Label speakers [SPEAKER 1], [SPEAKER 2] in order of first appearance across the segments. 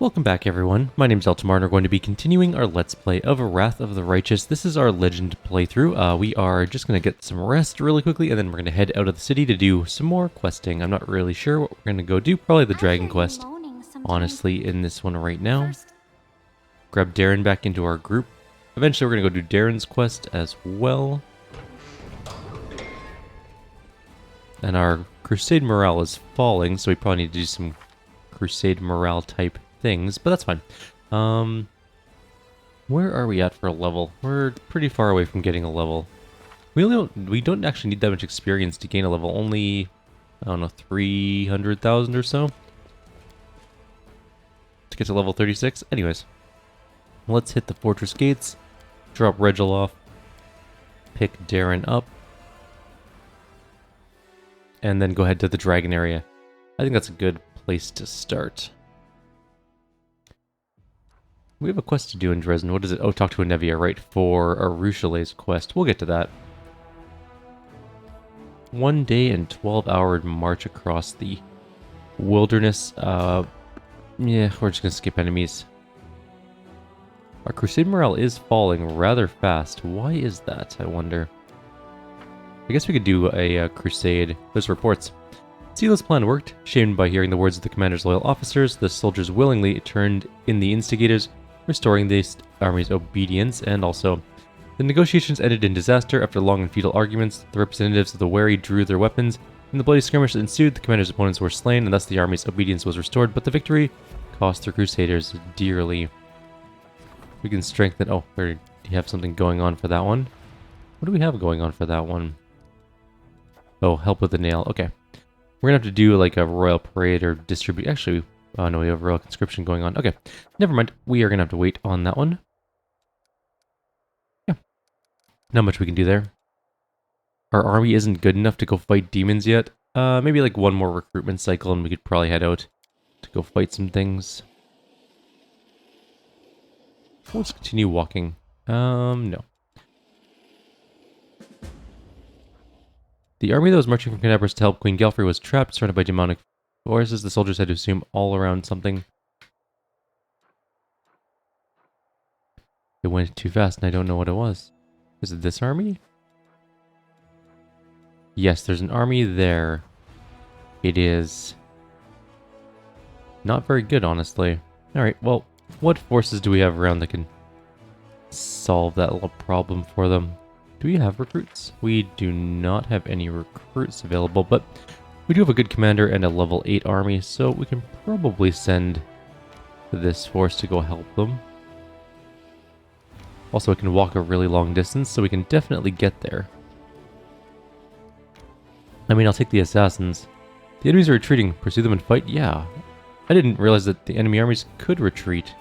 [SPEAKER 1] Welcome back everyone, my name's Eltimar and we're going to be continuing our Let's Play of Wrath of the Righteous. This is our Legend playthrough. We are just going to get some rest really quickly and then we're going to head out of the city to do some more questing. I'm not really sure what we're going to go do, probably the Dragon Quest, honestly, in this one right now. Grab Darren back into our group. Eventually we're going to go do Darren's quest as well. And our Crusade morale is falling, so we probably need to do some Crusade morale type things, but that's fine. Where are we at for a level? We're pretty far away from getting a level. We don't actually need that much experience to gain a level. Only, I don't know, 300,000 or so to get to level 36. Anyways, let's hit the fortress gates, drop Regil off, pick Darren up, and then go ahead to the dragon area. I think that's a good place to start. We have a quest to do in Dresden. What is it? Oh, talk to a Nevia, right? For a Ruchelet's quest. We'll get to that. 1 day and 12-hour march across the wilderness. Yeah, we're just gonna skip enemies. Our Crusade morale is falling rather fast. Why is that, I wonder? I guess we could do a crusade. There's reports. Sila's plan worked. Shamed by hearing the words of the commander's loyal officers, the soldiers willingly turned in the instigators, restoring the army's obedience, and also the negotiations ended in disaster. After long and futile arguments, the representatives of the wary drew their weapons. In the bloody skirmish that ensued, the commander's opponents were slain, and thus the army's obedience was restored, but the victory cost the Crusaders dearly. We can strengthen... Oh, do you have something going on for that one? What do we have going on for that one? Oh, help with the nail. Okay. We're gonna have to do like a royal parade or distribute... Actually, no, we have royal conscription going on. Okay, never mind. We are gonna have to wait on that one. Yeah. Not much we can do there. Our army isn't good enough to go fight demons yet. Maybe like one more recruitment cycle and we could probably head out to go fight some things. Let's continue walking. No. The army that was marching from Canabras to help Queen Galfrey was trapped, surrounded by demonic forces. The soldiers had to assume all around something. It went too fast and I don't know what it was. Is it this army? Yes, there's an army there. It is not very good, honestly. Alright, well, what forces do we have around that can solve that little problem for them? Do we have recruits? We do not have any recruits available, but we do have a good commander and a level 8 army, so we can probably send this force to go help them. Also, it can walk a really long distance, so we can definitely get there. I mean, I'll take the assassins. The enemies are retreating. Pursue them and fight? Yeah. I didn't realize that the enemy armies could retreat.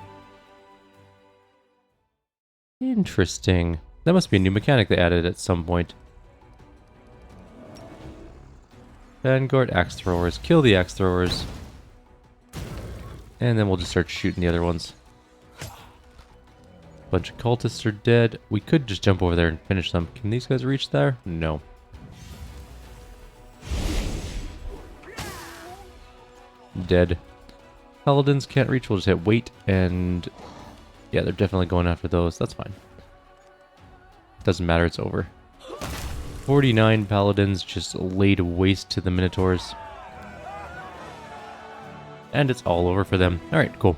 [SPEAKER 1] Interesting. That must be a new mechanic they added at some point. Vanguard axe throwers. Kill the axe throwers. And then we'll just start shooting the other ones. Bunch of cultists are dead. We could just jump over there and finish them. Can these guys reach there? No. Dead. Paladins can't reach. We'll just hit wait and... Yeah, they're definitely going after those. That's fine. Doesn't matter, it's over. 49 paladins just laid waste to the Minotaurs. And it's all over for them. Alright, cool.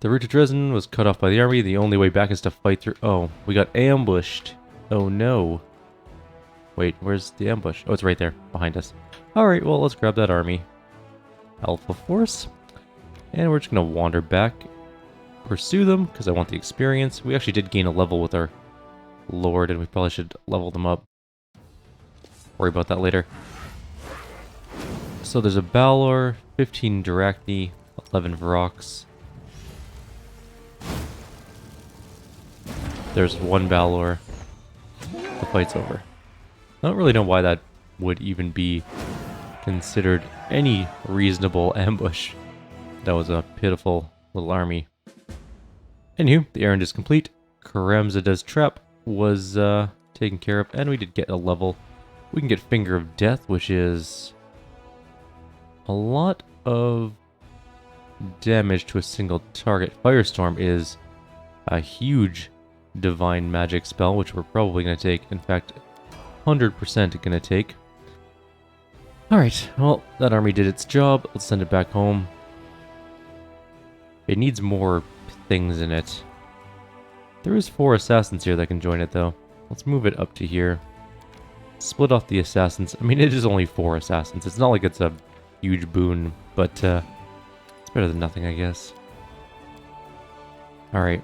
[SPEAKER 1] The route to Dresden was cut off by the army. The only way back is to fight through... Oh, we got ambushed. Oh no. Wait, where's the ambush? Oh, it's right there, behind us. Alright, well, let's grab that army. Alpha Force. And we're just going to wander back. Pursue them, because I want the experience. We actually did gain a level with our Lord, and we probably should level them up. Worry about that later. So there's a Balor, 15 Drachni, 11 Vrox. There's one Balor. The fight's over. I don't really know why that would even be considered any reasonable ambush. That was a pitiful little army. Anywho, the errand is complete. Karamzada's trap was taken care of, and we did get a level. We can get Finger of Death, which is a lot of damage to a single target. Firestorm is a huge divine magic spell, which we're probably going to take. In fact, 100% going to take. Alright, well, that army did its job. Let's send it back home. It needs more things in it. There is 4 assassins here that can join it, though. Let's move it up to here. Split off the assassins. I mean, it is only 4 assassins. It's not like it's a huge boon, but it's better than nothing, I guess. Alright.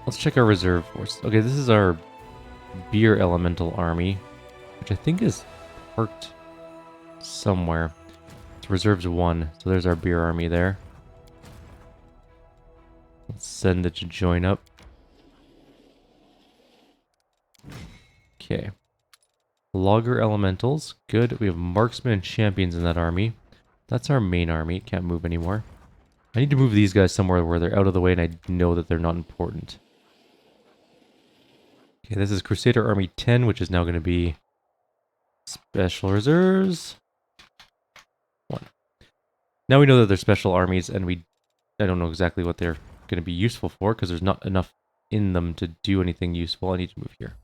[SPEAKER 1] Let's check our reserve force. Okay, this is our beer elemental army, which I think is parked somewhere. It's reserves 1, so there's our beer army there. Let's send it to join up. Okay. Logger elementals. Good. We have marksmen and champions in that army. That's our main army. It can't move anymore. I need to move these guys somewhere where they're out of the way and I know that they're not important. Okay, this is Crusader Army 10, which is now going to be Special Reserves 1. Now we know that they're special armies, and I don't know exactly what they're going to be useful for, because there's not enough in them to do anything useful. I need to move here.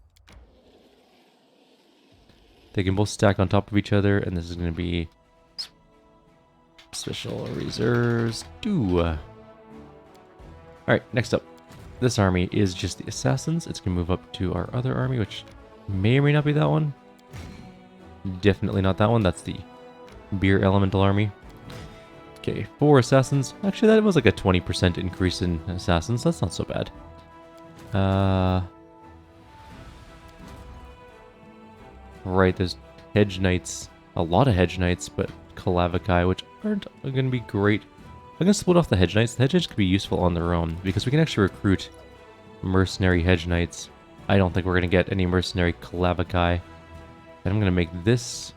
[SPEAKER 1] They can both stack on top of each other, and this is going to be Special Reserves 2. Alright, next up. This army is just the assassins. It's going to move up to our other army, which may or may not be that one. Definitely not that one. That's the beer elemental army. Okay, 4 assassins. Actually, that was like a 20% increase in assassins. That's not so bad. Right, there's hedge knights. A lot of hedge knights, but Kalavakai, which aren't going to be great. I'm going to split off the hedge knights. The hedge knights could be useful on their own, because we can actually recruit mercenary hedge knights. I don't think we're going to get any mercenary Kalavakai. And I'm going to make this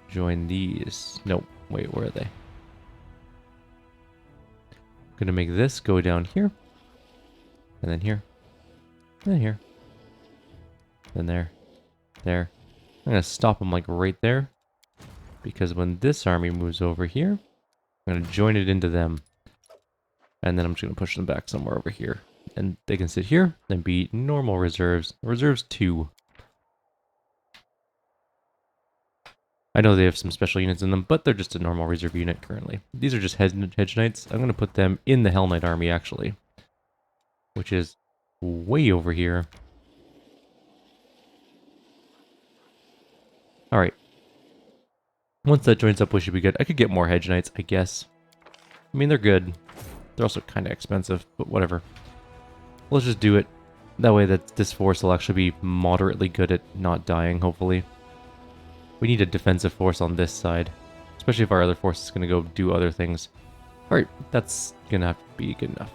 [SPEAKER 1] join these. No, wait, where are they? I'm going to make this go down here. And then here. And then here. Then there. There. I'm going to stop them like right there. Because when this army moves over here, I'm going to join it into them. And then I'm just going to push them back somewhere over here. And they can sit here and be normal reserves. Reserves 2. I know they have some special units in them, but they're just a normal reserve unit currently. These are just hedge knights. I'm going to put them in the Hell Knight army, actually. Which is way over here. Alright. Once that joins up, we should be good. I could get more hedge knights, I guess. I mean, they're good. They're also kind of expensive, but whatever. Let's just do it. That way that this force will actually be moderately good at not dying, hopefully. We need a defensive force on this side. Especially if our other force is going to go do other things. Alright, that's going to have to be good enough.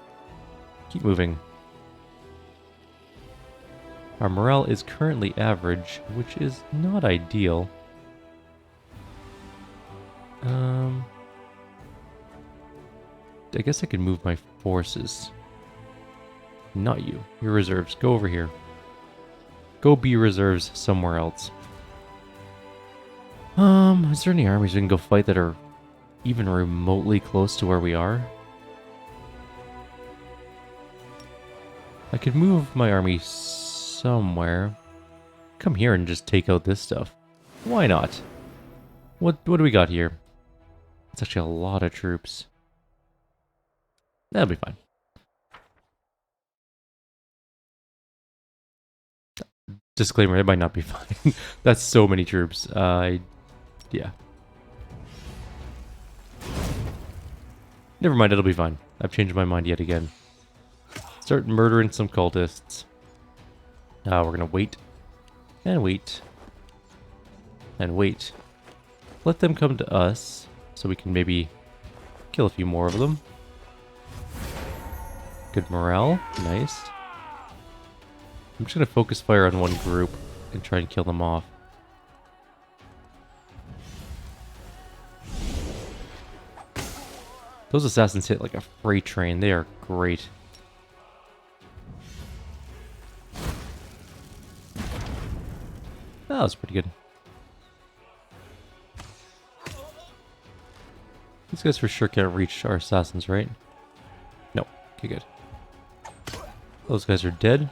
[SPEAKER 1] Keep moving. Our morale is currently average, which is not ideal. I guess I could move my forces. Not you. Your reserves. Go over here. Go be reserves somewhere else. Is there any armies we can go fight that are even remotely close to where we are? I could move my army somewhere. Come here and just take out this stuff. Why not? What do we got here? It's actually a lot of troops. That'll be fine. Disclaimer, it might not be fine. That's so many troops. Yeah. Never mind, it'll be fine. I've changed my mind yet again. Start murdering some cultists. We're gonna wait. And wait. And wait. Let them come to us, so we can maybe kill a few more of them. Good morale. Nice. I'm just gonna focus fire on one group and try and kill them off. Those assassins hit like a freight train. They are great. That was pretty good. These guys for sure can't reach our assassins, right? No. Okay, good. Those guys are dead.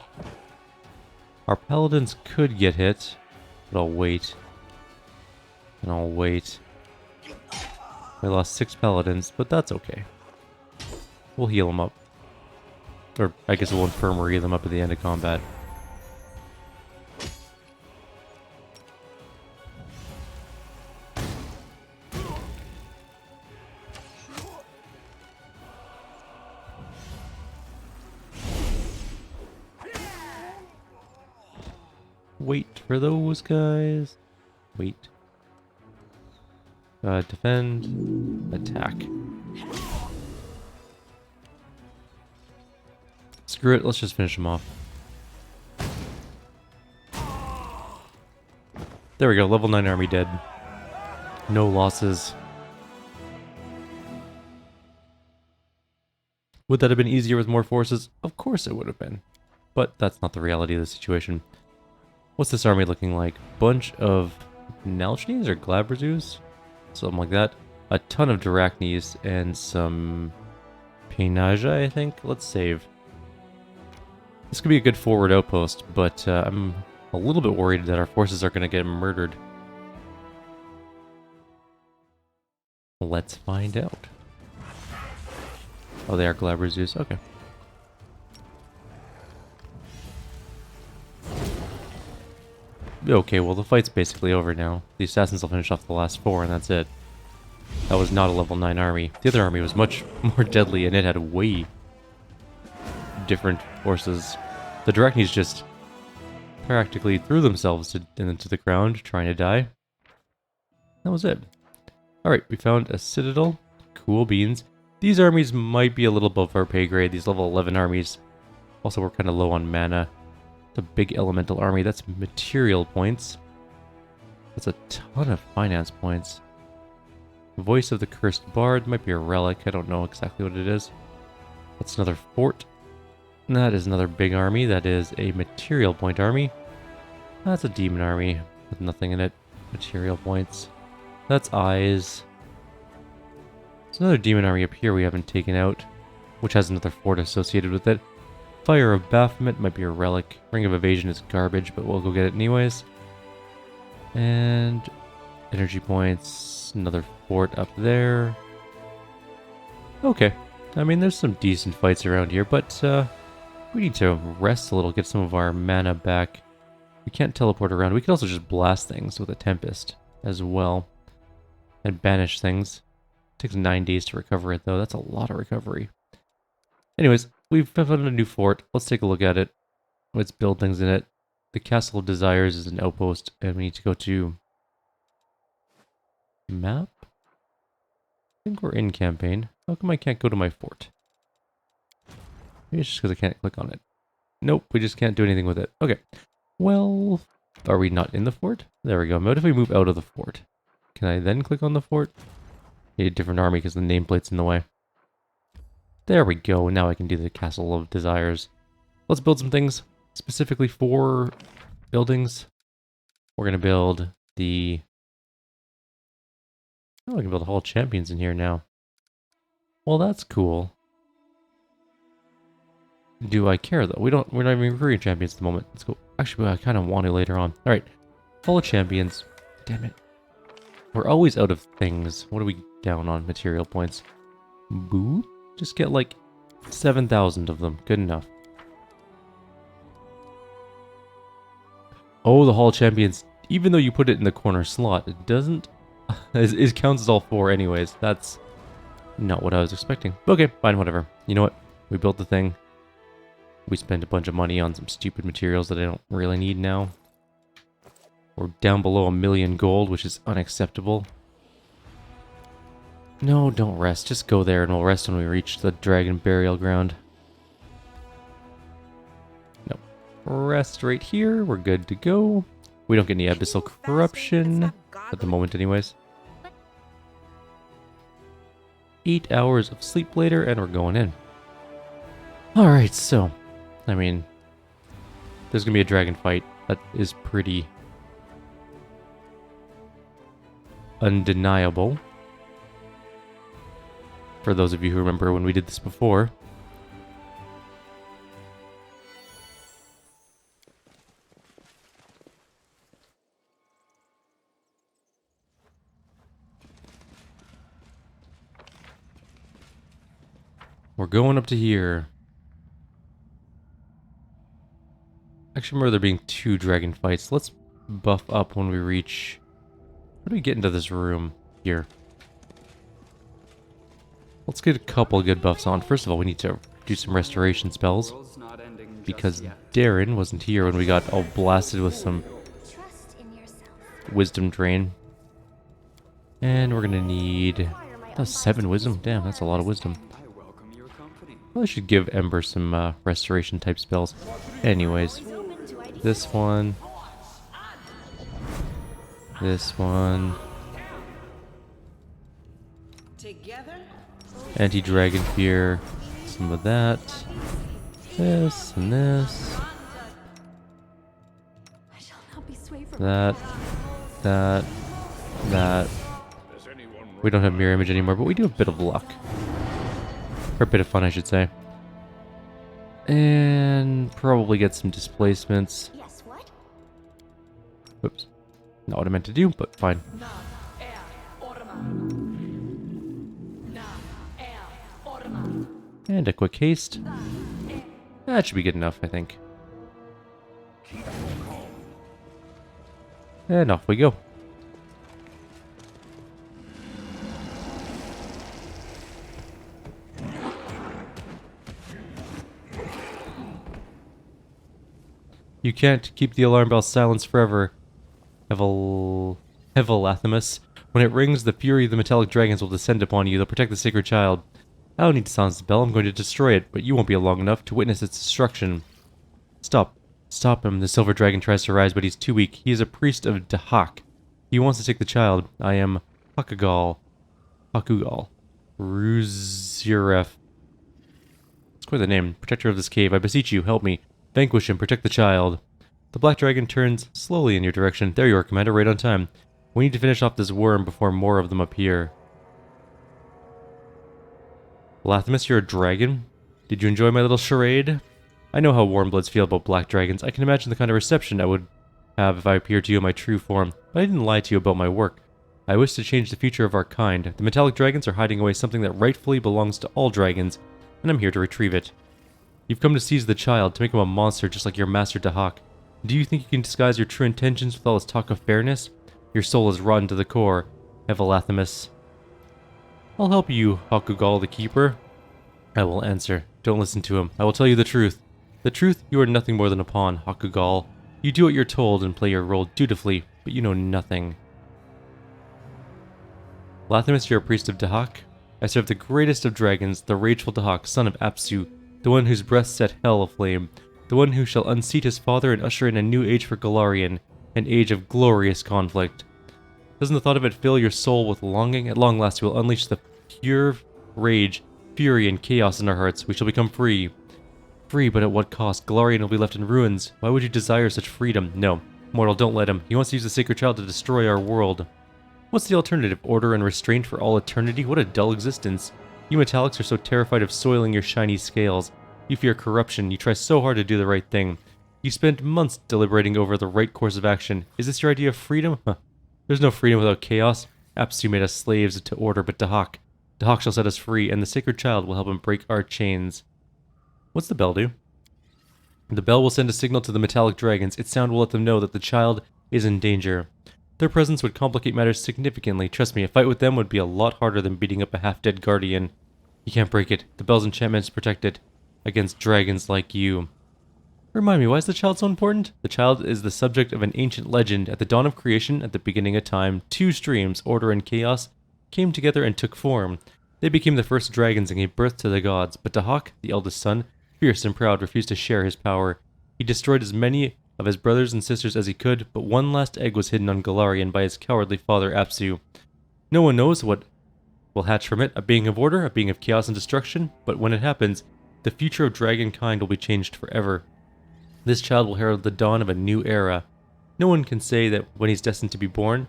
[SPEAKER 1] Our paladins could get hit, but I'll wait. And I'll wait. We lost 6 paladins, but that's okay. We'll heal them up. Or, I guess we'll infirmary them up at the end of combat. Wait for those guys. Wait. Defend. Attack. Screw it, let's just finish them off. There we go, level 9 army dead. No losses. Would that have been easier with more forces? Of course it would have been. But that's not the reality of the situation. What's this army looking like? Bunch of Nalchines or Glabrazus? Something like that. A ton of Drachnes and some Penaja, I think. Let's save. This could be a good forward outpost, but I'm a little bit worried that our forces are going to get murdered. Let's find out. Oh, they are Glabrazus. Okay. Okay, well the fight's basically over now. The assassins will finish off the last 4 and that's it. That was not a level 9 army. The other army was much more deadly and it had way different forces. The Drachnes just practically threw themselves into the ground trying to die. That was it. Alright, we found a Citadel. Cool beans. These armies might be a little above our pay grade, these level 11 armies. Also, we're kind of low on mana. It's a big elemental army. That's material points. That's a ton of finance points. Voice of the Cursed Bard might be a relic. I don't know exactly what it is. That's another fort. That is another big army. That is a material point army. That's a demon army with nothing in it. Material points. That's eyes. There's another demon army up here we haven't taken out, which has another fort associated with it. Fire of Baphomet might be a relic. Ring of Evasion is garbage, but we'll go get it anyways. And energy points. Another fort up there. Okay. I mean, there's some decent fights around here, but we need to rest a little, get some of our mana back. We can't teleport around. We could also just blast things with a Tempest as well. And banish things. It takes 9 days to recover it, though. That's a lot of recovery. Anyways, we've found a new fort. Let's take a look at it. Let's build things in it. The Castle of Desires is an outpost, and we need to go to map? I think we're in campaign. How come I can't go to my fort? Maybe it's just because I can't click on it. Nope, we just can't do anything with it. Okay. Well, are we not in the fort? There we go. What if we move out of the fort? Can I then click on the fort? Need a different army because the nameplate's in the way. There we go. Now I can do the Castle of Desires. Let's build some things specifically for buildings. We're going to build the... Oh, I can build Hall of Champions in here now. Well, that's cool. Do I care, though? We're not even recruiting champions at the moment. Let's go. Actually, I kind of want to later on. Alright. Hall of Champions. Damn it. We're always out of things. What are we down on? Material points. Boo? Just get like 7,000 of them. Good enough. Oh, the Hall of Champions. Even though you put it in the corner slot, it doesn't... it counts as all 4 anyways. That's not what I was expecting. Okay, fine, whatever. You know what? We built the thing. We spent a bunch of money on some stupid materials that I don't really need now. We're down below 1,000,000 gold, which is unacceptable. No, don't rest. Just go there and we'll rest when we reach the dragon burial ground. No. Rest right here. We're good to go. We don't get any abyssal corruption. At the moment anyways. 8 hours of sleep later and we're going in. Alright, so... I mean... There's gonna be a dragon fight. That is pretty... undeniable. For those of you who remember when we did this before. We're going up to here. Actually, remember there being 2 dragon fights. Let's buff up when we reach... How do we get into this room? Here. Let's get a couple good buffs on. First of all, we need to do some restoration spells. Because Darren wasn't here when we got all blasted with some wisdom drain. And we're gonna need... That's 7 wisdom? Damn, that's a lot of wisdom. I should give Ember some restoration type spells. Anyways, this one. This one. Anti-Dragon Fear. Some of that. This and this. That. That. That. We don't have Mirror Image anymore, but we do have a bit of luck. Or a bit of fun, I should say. And probably get some displacements.
[SPEAKER 2] Yes, what?
[SPEAKER 1] Oops. Not what I meant to do, but fine. And a quick haste. That should be good enough, I think. And off we go. You can't keep the alarm bell silenced forever, Hevelathimus. When it rings, the fury of the metallic dragons will descend upon you. They'll protect the sacred child. I don't need to silence the bell. I'm going to destroy it, but you won't be long enough to witness its destruction. Stop. Stop him. The silver dragon tries to rise, but he's too weak. He is a priest of Dahak. He wants to take the child. I am Hakugal. Ruziref. That's quite the name. Protector of this cave. I beseech you, help me. Vanquish him, protect the child. The black dragon turns slowly in your direction. There you are, Commander, right on time. We need to finish off this worm before more of them appear. Lathimus, you're a dragon? Did you enjoy my little charade? I know how warmbloods feel about black dragons. I can imagine the kind of reception I would have if I appeared to you in my true form. But I didn't lie to you about my work. I wish to change the future of our kind. The metallic dragons are hiding away something that rightfully belongs to all dragons, and I'm here to retrieve it. You've come to seize the child, to make him a monster just like your master Dahak. Do you think you can disguise your true intentions with all this talk of fairness? Your soul is rotten to the core, Hevelathimus. I'll help you, Hakugal the Keeper. I will answer. Don't listen to him. I will tell you the truth. The truth, you are nothing more than a pawn, Hakugal. You do what you're told and play your role dutifully, but you know nothing. Lathimus, you're a priest of Dahak. I serve the greatest of dragons, the rageful Dahak, son of Apsu, the one whose breath set hell aflame, the one who shall unseat his father and usher in a new age for Golarion, an age of glorious conflict. Doesn't the thought of it fill your soul with longing? At long last we will unleash the pure rage, fury, and chaos in our hearts. We shall become free. Free, but at what cost? Golarion will be left in ruins. Why would you desire such freedom? No. Mortal, don't let him. He wants to use the sacred child to destroy our world. What's the alternative? Order and restraint for all eternity? What a dull existence. You metallics are so terrified of soiling your shiny scales. You fear corruption. You try so hard to do the right thing. You spent months deliberating over the right course of action. Is this your idea of freedom? Huh. There's no freedom without chaos. Apsu made us slaves to order, but Dahak. Dahak shall set us free, and the sacred child will help him break our chains. What's the bell do? The bell will send a signal to the metallic dragons. Its sound will let them know that the child is in danger. Their presence would complicate matters significantly. Trust me, a fight with them would be a lot harder than beating up a half-dead guardian. You can't break it. The bell's enchantment is protected against dragons like you. Remind me, why is the child so important? The child is the subject of an ancient legend. At the dawn of creation, at the beginning of time, 2 streams, order and chaos, came together and took form. They became the first dragons and gave birth to the gods. But Dahak, the eldest son, fierce and proud, refused to share his power. He destroyed as many of his brothers and sisters as he could, but one last egg was hidden on Golarion by his cowardly father Apsu. No one knows what will hatch from it, a being of order, a being of chaos and destruction, but when it happens, the future of dragonkind will be changed forever. This child will herald the dawn of a new era. No one can say that when he's destined to be born,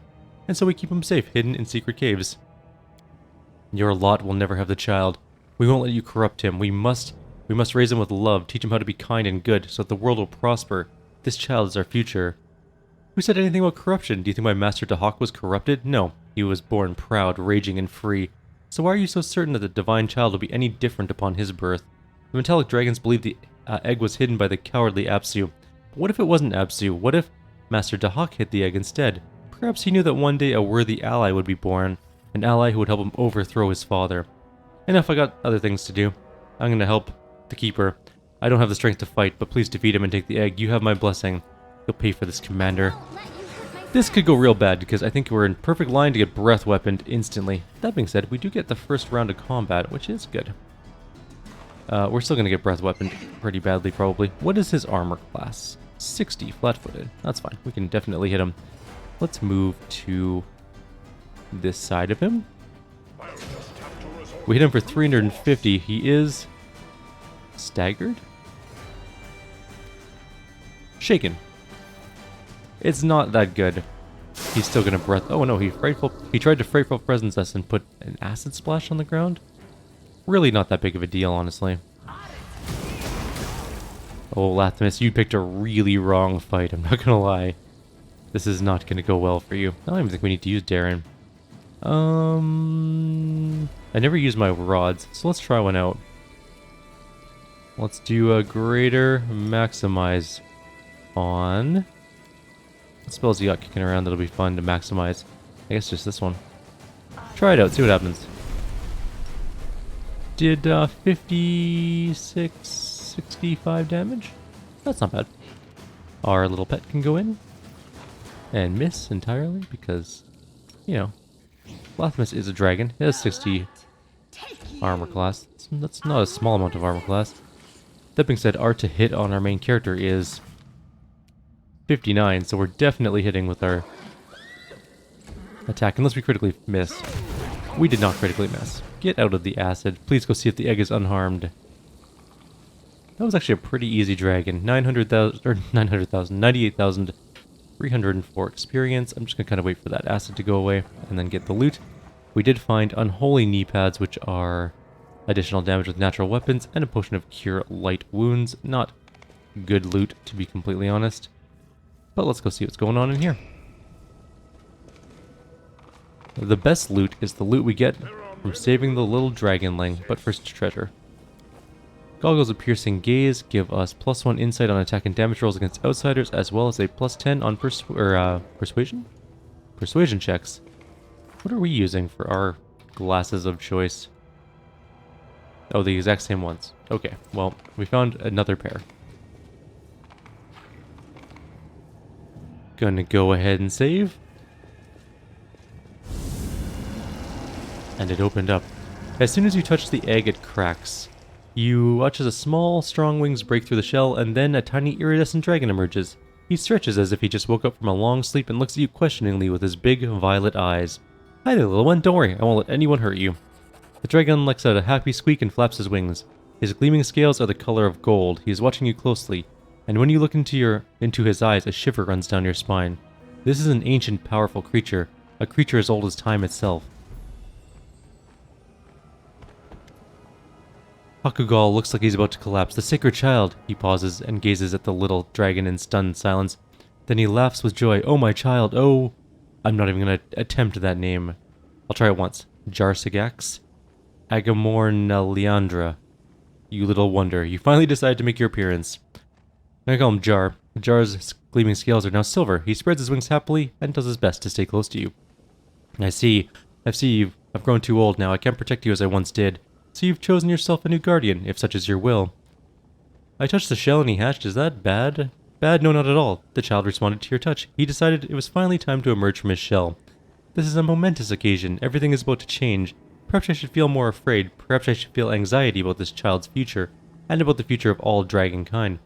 [SPEAKER 1] and so we keep him safe, hidden in secret caves. Your lot will never have the child. We won't let you corrupt him. We must raise him with love, teach him how to be kind and good, so that the world will prosper. This child is our future. Who said anything about corruption? Do you think my master Dahak was corrupted? No. He was born proud, raging, and free. So why are you so certain that the divine child will be any different upon his birth? The metallic dragons believed the egg was hidden by the cowardly Apsu. But what if it wasn't Apsu? What if Master Dahak hid the egg instead? Perhaps he knew that one day a worthy ally would be born, an ally who would help him overthrow his father. Enough, I got other things to do. I'm gonna help the Keeper. I don't have the strength to fight, but please defeat him and take the egg. You have my blessing. You'll pay for this, Commander. This could go real bad, because I think we're in perfect line to get breath weaponed instantly. That being said, we do get the first round of combat, which is good. We're still gonna get breath weaponed pretty badly, probably. What is his armor class? 60, flat-footed. That's fine. We can definitely hit him. Let's move to this side of him. We hit him for 350. He is staggered? Shaken. It's not that good. He's still gonna breath. Oh no, he tried to frightful presence us and put an acid splash on the ground. Really not that big of a deal, honestly. Oh, Lathamus, you picked a really wrong fight, I'm not gonna lie. This is not gonna go well for you. I don't even think we need to use Darren. I never use my rods, so let's try one out. Let's do a greater maximize on... What spells you got kicking around that'll be fun to maximize? I guess just this one. Try it out, see what happens. Did 56, 65 damage? That's not bad. Our little pet can go in and miss entirely because, you know, Lathamus is a dragon. He has 60 armor class. That's not a small amount of armor class. That being said, our to hit on our main character is 59, so we're definitely hitting with our attack, unless we critically miss. We did not critically miss. Get out of the acid. Please go see if the egg is unharmed. That was actually a pretty easy dragon. 98,304 experience. I'm just going to kind of wait for that acid to go away and then get the loot. We did find unholy knee pads, which are additional damage with natural weapons, and a potion of cure light wounds. Not good loot, to be completely honest. But let's go see what's going on in here. The best loot is the loot we get from saving the little dragonling, but first treasure. Goggles of Piercing Gaze give us +1 insight on attack and damage rolls against outsiders, as well as a +10 on persuasion? Persuasion checks. What are we using for our glasses of choice? Oh, the exact same ones. Okay, well, we found another pair. Gonna go ahead and save. And it opened up. As soon as you touch the egg, it cracks. You watch as a small, strong wings break through the shell, and then a tiny iridescent dragon emerges. He stretches as if he just woke up from a long sleep and looks at you questioningly with his big, violet eyes. Hi there, little one. Don't worry, I won't let anyone hurt you. The dragon lets out a happy squeak and flaps his wings. His gleaming scales are the color of gold. He is watching you closely, and when you look into his eyes, a shiver runs down your spine. This is an ancient, powerful creature, a creature as old as time itself. Hakugal looks like he's about to collapse. The sacred child! He pauses and gazes at the little dragon in stunned silence. Then he laughs with joy. Oh, my child, oh! I'm not even going to attempt that name. I'll try it once. Jarsagax? Agamorna. You little wonder. You finally decide to make your appearance. I call him Jar. Jar's gleaming scales are now silver. He spreads his wings happily and does his best to stay close to you. I see I've grown too old now. I can't protect you as I once did. So you've chosen yourself a new guardian, if such is your will. I touched the shell and he hatched. Is that bad? Bad? No, not at all. The child responded to your touch. He decided it was finally time to emerge from his shell. This is a momentous occasion. Everything is about to change. Perhaps I should feel more afraid. Perhaps I should feel anxiety about this child's future, and about the future of all dragon kind.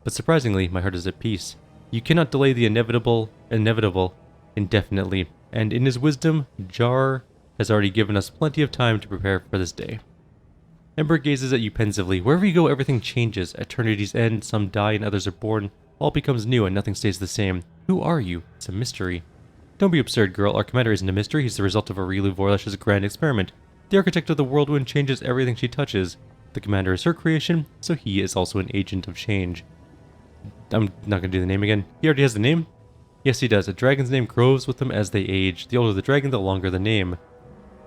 [SPEAKER 1] But surprisingly, my heart is at peace. You cannot delay the inevitable indefinitely, and in his wisdom, Jar has already given us plenty of time to prepare for this day. Ember gazes at you pensively. Wherever you go, everything changes. Eternities end, some die and others are born. All becomes new and nothing stays the same. Who are you? It's a mystery. Don't be absurd, girl. Our commander isn't a mystery. He's the result of Aureliu Vorlash's grand experiment. The architect of the whirlwind changes everything she touches. The commander is her creation, so he is also an agent of change. I'm not going to do the name again. He already has the name? Yes, he does. A dragon's name grows with them as they age. The older the dragon, the longer the name.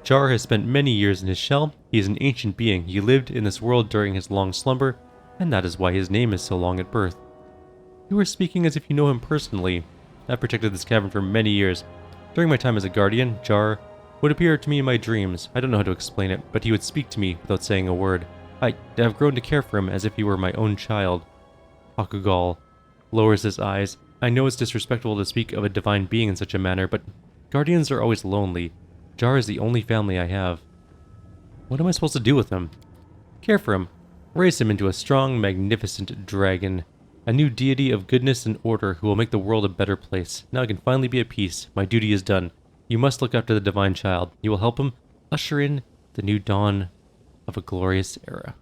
[SPEAKER 1] Jar has spent many years in his shell. He is an ancient being. He lived in this world during his long slumber, and that is why his name is so long at birth. You are speaking as if you know him personally. I've protected this cavern for many years. During my time as a guardian, Jar would appear to me in my dreams. I don't know how to explain it, but he would speak to me without saying a word. I have grown to care for him as if he were my own child. Hakugal lowers his eyes. I know it's disrespectful to speak of a divine being in such a manner, but guardians are always lonely. Jar is the only family I have. What am I supposed to do with him? Care for him. Raise him into a strong, magnificent dragon. A new deity of goodness and order who will make the world a better place. Now I can finally be at peace. My duty is done. You must look after the divine child. You will help him usher in the new dawn of a glorious era.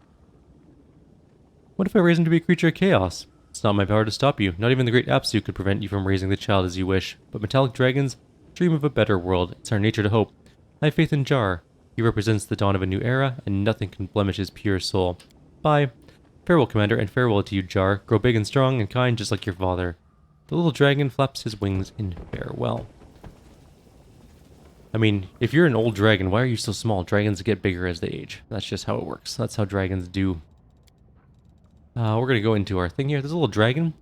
[SPEAKER 1] What if I raise him to be a creature of chaos? It's not my power to stop you. Not even the great Apsu could prevent you from raising the child as you wish. But metallic dragons dream of a better world. It's our nature to hope. I have faith in Jar. He represents the dawn of a new era, and nothing can blemish his pure soul. Bye. Farewell, Commander, and farewell to you, Jar. Grow big and strong and kind just like your father. The little dragon flaps his wings in farewell. I mean, if you're an old dragon, why are you so small? Dragons get bigger as they age. That's just how it works. That's how dragons do. We're going to go into our thing here. There's a little dragon.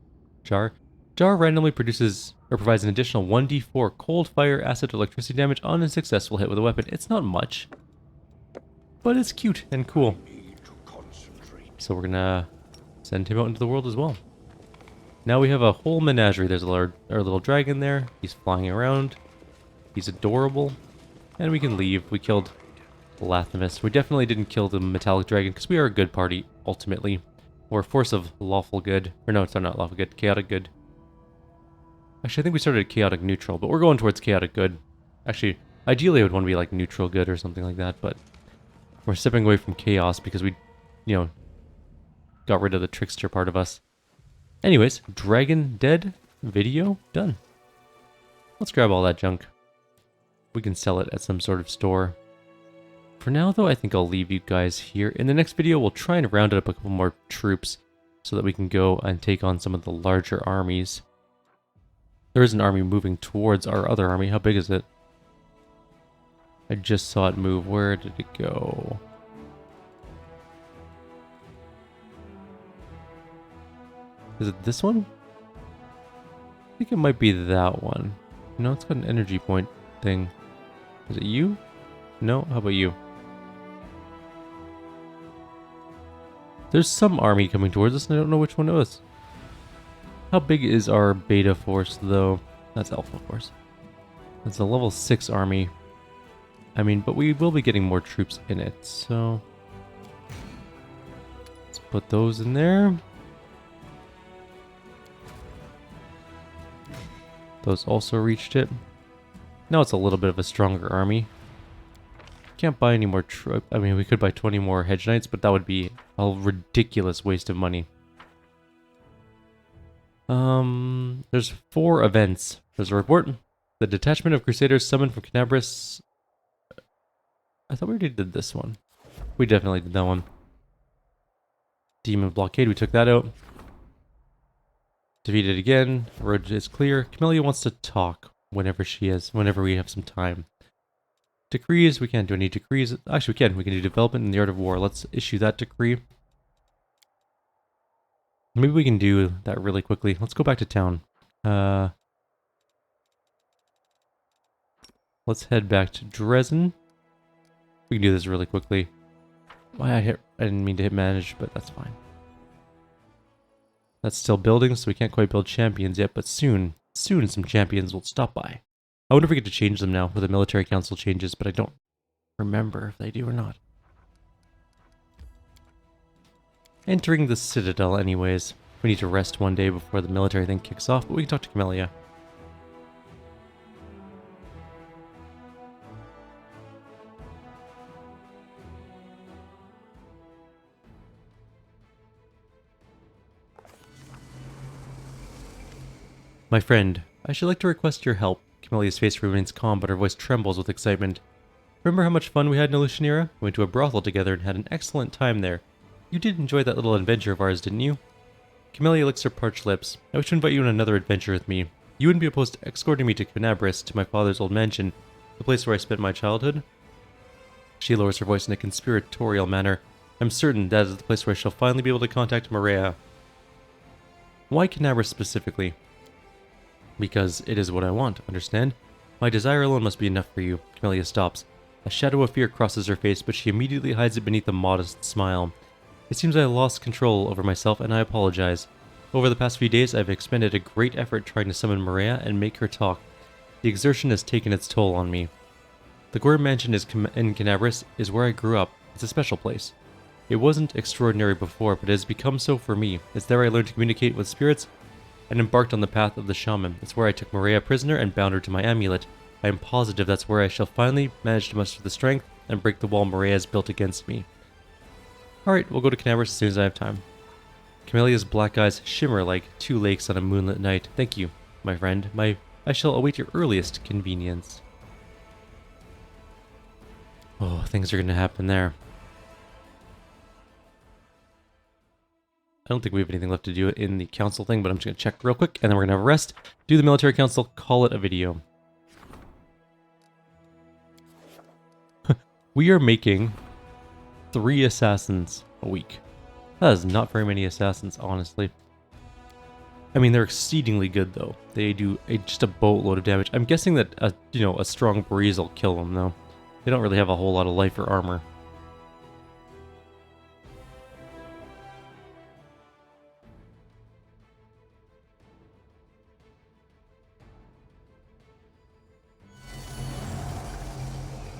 [SPEAKER 1] Jar. Jar randomly produces or provides an additional 1d4 cold, fire, acid, or electricity damage on a successful hit with a weapon. It's not much, but it's cute and cool. So we're going to send him out into the world as well. Now we have a whole menagerie. There's our little dragon there. He's flying around. He's adorable. And we can leave. We killed Thanapheus. We definitely didn't kill the metallic dragon because we are a good party, ultimately. We're a force of lawful good. Or no, it's not lawful good. Chaotic good. Actually, I think we started at chaotic neutral, but we're going towards chaotic good. Actually, ideally I would want to be like neutral good or something like that, but we're stepping away from chaos because we, got rid of the trickster part of us. Anyways, dragon dead, video done. Let's grab all that junk. We can sell it at some sort of store. For now, though, I think I'll leave you guys here. In the next video, we'll try and round up a couple more troops so that we can go and take on some of the larger armies. There is an army moving towards our other army. How big is it? I just saw it move. Where did it go? Is it this one? I think it might be that one. No, it's got an energy point thing. Is it you? No? How about you? There's some army coming towards us, and I don't know which one it was. How big is our beta force, though? That's alpha force. That's a level 6 army. I mean, but we will be getting more troops in it, so... let's put those in there. Those also reached it. Now it's a little bit of a stronger army. Can't buy any more troops. I mean, we could buy 20 more hedge knights, but that would be a ridiculous waste of money. There's 4 events. There's a report. The detachment of Crusaders summoned from Canabris. I thought we already did this one. We definitely did that one. Demon Blockade, we took that out. Defeated again. Road is clear. Camellia wants to talk whenever we have some time. Decrees, we can't do any decrees. Actually, we can. We can do development in the art of war. Let's issue that decree. Maybe we can do that really quickly. Let's go back to town. Let's head back to Dresden. We can do this really quickly. I didn't mean to hit manage, but that's fine. That's still building, so we can't quite build champions yet, but soon some champions will stop by. I wonder if we get to change them now with the military council changes, but I don't remember if they do or not. Entering the Citadel anyways. We need to rest one day before the military thing kicks off, but we can talk to Camellia. My friend, I should like to request your help. Camellia's face remains calm, but her voice trembles with excitement. Remember how much fun we had in Illusionera? We went to a brothel together and had an excellent time there. You did enjoy that little adventure of ours, didn't you? Camellia licks her parched lips. I wish to invite you on another adventure with me. You wouldn't be opposed to escorting me to Canabris, to my father's old mansion, the place where I spent my childhood? She lowers her voice in a conspiratorial manner. I'm certain that is the place where I shall finally be able to contact Murack. Why Canabris specifically? Because it is what I want, understand? My desire alone must be enough for you. Camellia stops. A shadow of fear crosses her face, but she immediately hides it beneath a modest smile. It seems I have lost control over myself, and I apologize. Over the past few days, I've expended a great effort trying to summon Murack and make her talk. The exertion has taken its toll on me. The Gore Mansion in Canabris is where I grew up. It's a special place. It wasn't extraordinary before, but it has become so for me. It's there I learned to communicate with spirits and embarked on the path of the shaman. It's where I took Murack prisoner and bound her to my amulet. I am positive that's where I shall finally manage to muster the strength and break the wall Murack has built against me. Alright, we'll go to Canabris as soon as I have time. Camellia's black eyes shimmer like two lakes on a moonlit night. Thank you, my friend. I shall await your earliest convenience. Oh, things are going to happen there. I don't think we have anything left to do in the council thing, but I'm just going to check real quick, and then we're going to have a rest, do the military council, call it a video. We are making 3 assassins a week. That is not very many assassins, honestly. I mean, they're exceedingly good, though. They do just a boatload of damage. I'm guessing that, a strong breeze will kill them, though. They don't really have a whole lot of life or armor.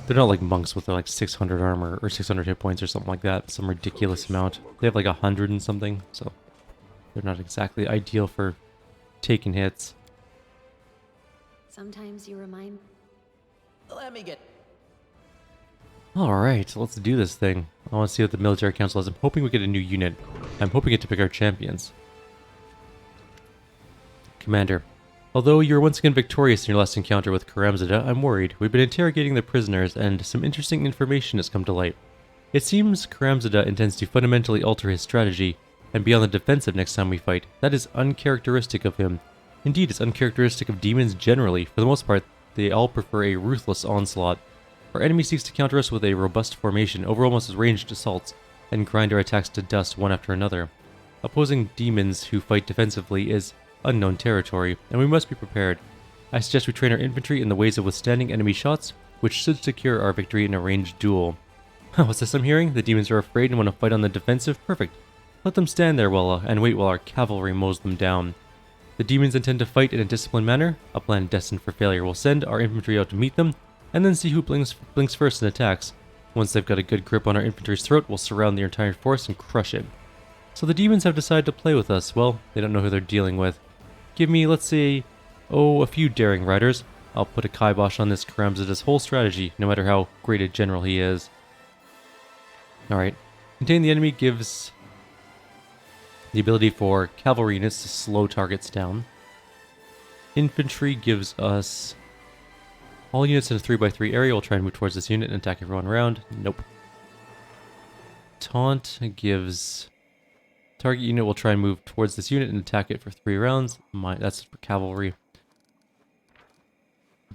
[SPEAKER 1] They're not like monks with like 600 armor or 600 hit points or something like that. Some ridiculous amount. They have like 100 and something, so they're not exactly ideal for taking hits.
[SPEAKER 2] Sometimes you remind...
[SPEAKER 3] Let me get...
[SPEAKER 1] Alright, let's do this thing. I want to see what the military council has. I'm hoping we get a new unit. I'm hoping we get to pick our champions. Commander, although you were once again victorious in your last encounter with Karamzada, I'm worried. We've been interrogating the prisoners, and some interesting information has come to light. It seems Karamzada intends to fundamentally alter his strategy, and be on the defensive next time we fight. That is uncharacteristic of him. Indeed, it's uncharacteristic of demons generally. For the most part, they all prefer a ruthless onslaught. Our enemy seeks to counter us with a robust formation, over almost as ranged assaults, and grind our attacks to dust one after another. Opposing demons who fight defensively is unknown territory, and we must be prepared. I suggest we train our infantry in the ways of withstanding enemy shots, which should secure our victory in a ranged duel. What's this I'm hearing? The demons are afraid and want to fight on the defensive? Perfect. Let them stand there and wait while our cavalry mows them down. The demons intend to fight in a disciplined manner, a plan destined for failure. We'll send our infantry out to meet them, and then see who blinks first and attacks. Once they've got a good grip on our infantry's throat, we'll surround their entire force and crush it. So the demons have decided to play with us. Well, they don't know who they're dealing with. Give me, let's say, a few daring riders. I'll put a kibosh on this Karamzada's whole strategy, no matter how great a general he is. Alright. Contain the enemy gives the ability for cavalry units to slow targets down. Infantry gives us... all units in a 3x3 area will try and move towards this unit and attack everyone around. Nope. Taunt gives... target unit will try and move towards this unit and attack it for 3 rounds. That's for cavalry.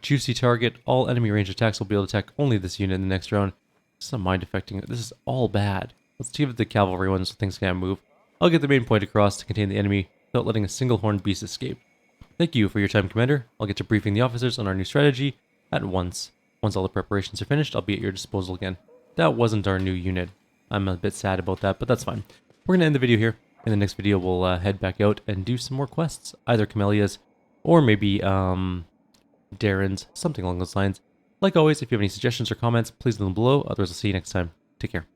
[SPEAKER 1] Juicy target. All enemy range attacks will be able to attack only this unit in the next round. This is a mind affecting. This is all bad. Let's give it the cavalry one so things can't move. I'll get the main point across to contain the enemy without letting a single horned beast escape. Thank you for your time, Commander. I'll get to briefing the officers on our new strategy at once. Once all the preparations are finished, I'll be at your disposal again. That wasn't our new unit. I'm a bit sad about that, but that's fine. We're going to end the video here. In the next video, we'll head back out and do some more quests. Either Camellia's or maybe Darren's, something along those lines. Like always, if you have any suggestions or comments, please leave them below. Otherwise, I'll see you next time. Take care.